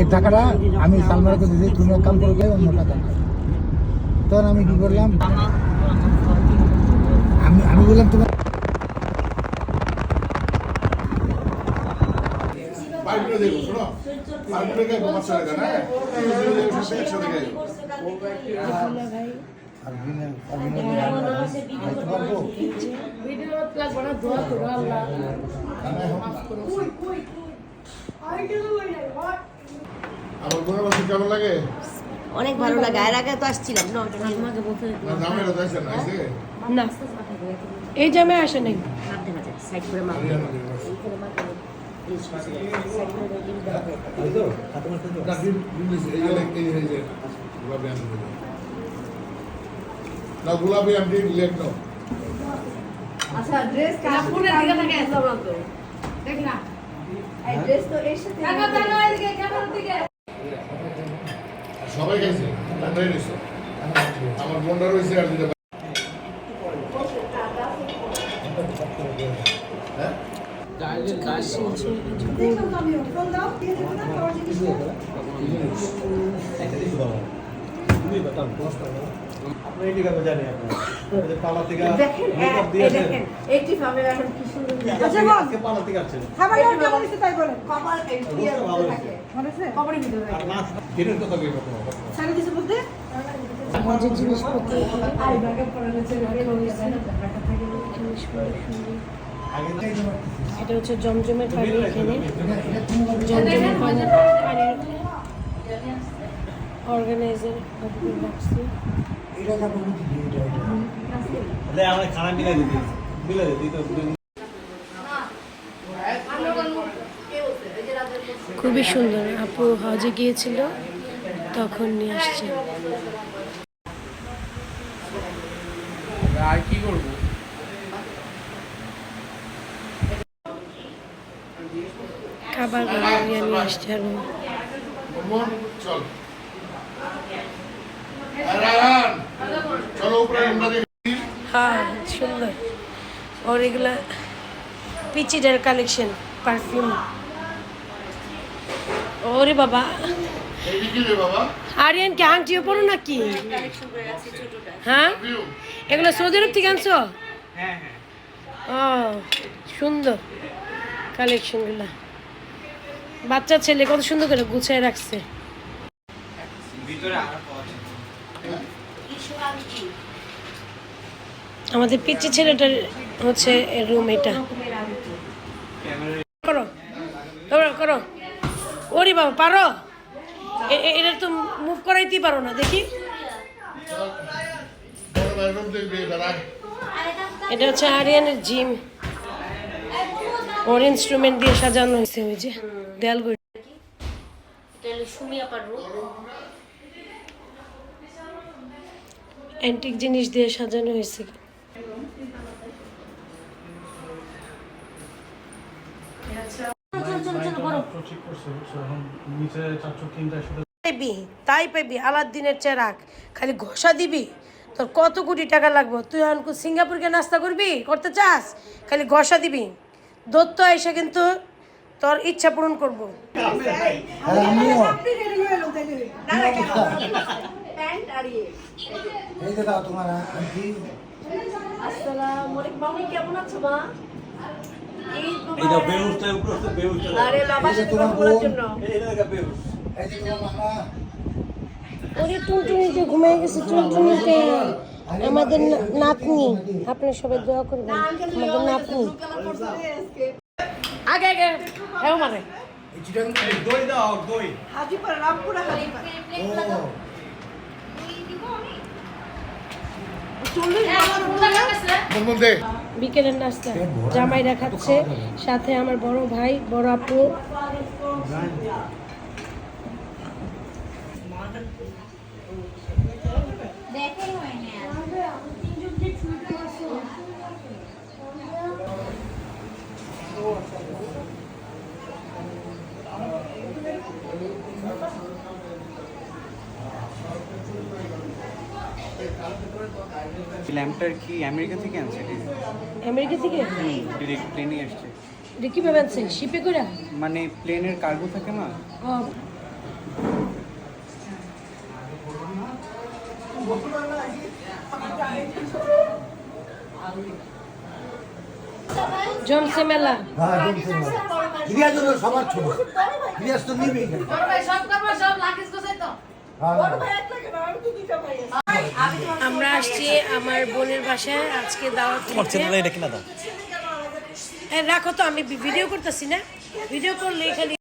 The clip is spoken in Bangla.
এই টাকাটা আমি সালমানকে দিয়েছি, তুমি এক কাম করে গিয়ে অন্য টাকা। তখন আমি কি করলাম, আমি বললাম তোমার কেমন লাগে? অনেক ভালো লাগে। এর আগে তো আসছিলাম না, এই জামে আসে নাই। সাইড করে গোলাপি আমি লেট নাও। আচ্ছা ড্রেস কাপুরের দিকে থাকে সবাই তো দেখ না এই ড্রেস তো এর সাথে কাকা দাও এদিকে ক্যামেরার দিকে সবাই গেছে আমরাই রইছি আমার বোনরা রইছে আর দিতে হ্যাঁ দেখো আমি ফোন দাও দিয়ে দেব না তোমার জিনিস একটা দিতে বাবা তুমি বাতাও আপনি এই দিকে জানি আপনি এই পালা থেকে দেখেন এই দেখেন এইটি ভাবে এখন কি সুন্দর আচ্ছা আজকে পালা থেকে আসছে খাবার কেমন হইছে তাই বলেন কপাল এই থাকে মনেছে কপালের ভিতরে আর নাচ দিনের কথা কই কথা সারা দিছে বলতে মজার জিনিসপত্র আই ব্যাগে পড়া হচ্ছে ঘরে হইছে টাকা থাকে এটা হচ্ছে জমজমের পানি। এখানে জমজমের পানির অর্গানাইজার রাখছি। আমরা খানা মিলাই দিতে তো খুবই সুন্দর। আপু হজে গিয়েছিল তখন নিয়ে আসছে। আর কি করবো? খাবার নিয়ে আসছে। আর চল রায়হান চলো উপরে আমরা দেখি। হ্যাঁ সুন্দর। और এগুলা পিচিটার কালেকশন পারফিউম। ওরে বাবা এই কি রে বাবা? আরিয়ান কি আংটিও পরো নাকি? হ্যাঁ এগুলো সৌদি আরব থেকে আনছো? হ্যাঁ ও সুন্দর কালেকশনগুলো। বাচ্চা ছেলে কত সুন্দর করে গুছিয়ে রাখছে। ভিতরে আমাদের পিচ্চি ছেলেটার হচ্ছে রুম এটা। করো করো করো। ওরে বাবা পারো? এটা তো মুভ করাইতেই পারো না। দেখি এটা হচ্ছে আরিয়ানের জিম। ওর ইনস্ট্রুমেন্ট দিয়ে সাজানো হয়েছে। ওই যে দেয়ালগুলো অ্যান্টিক জিনিস দিয়ে সাজানো হয়েছে। তাই পাবি আলাদিনের চেরাক। খালি ঘষা দিবি, তোর কত কোটি টাকা লাগবে। তুই এখন সিঙ্গাপুরকে নাস্তা করবি, করতে চাস? খালি ঘষা দিবি। দত্ত এসে কিন্তু তোর ইচ্ছা পূরণ করবো। আপনি রেডি হয়ে লোক তাইলে না না কেন প্যান্ট আর এই যে দাও তোমার আন্টি। আসসালামু আলাইকুম মামনি কেমন আছো মা? এইটা বেউসটা উপরে তো বেউসটা আরে বাবা সাথে কথা বলার জন্য এইটা লাগা বেউস এই যে তোমার মামা ওরে টুনটুনিতে ঘুমিয়ে গেছে। টুনটুনিতে আমাদের নাতনি। আপনারা সবাই দোয়া করবেন আমাদের নাতনি। আগে আগে হ্যাঁ মানে এই চিটাং দই দাও দই হাজিপুর রামপুরা হাজিপুর মধ্যে বিকেলের নাস্তা জামাইরা খাচ্ছে, সাথে আমার বড় ভাই বড় আপু। ল্যাম্পটার কি আমেরিকা থেকে আনছে? আমেরিকা থেকে ডিরেক্ট প্লেনে আসছে। এটা কিভাবে আনছে? শিপে করে? মানে প্লেনের কার্গো থাকে না, ও জমছে মেলা। হ্যাঁ জমছে না। রিয়াজ হলো সবার ছোট, রিয়াজ তো নিবে এখানে। হ্যাঁ, আমরা আসছি আমার বোনের বাসায় আজকে দাওয়াত খেতে। এটা কিনা দাও। রাখো তো, আমি ভিডিও করতেছি না, ভিডিও করলে খালি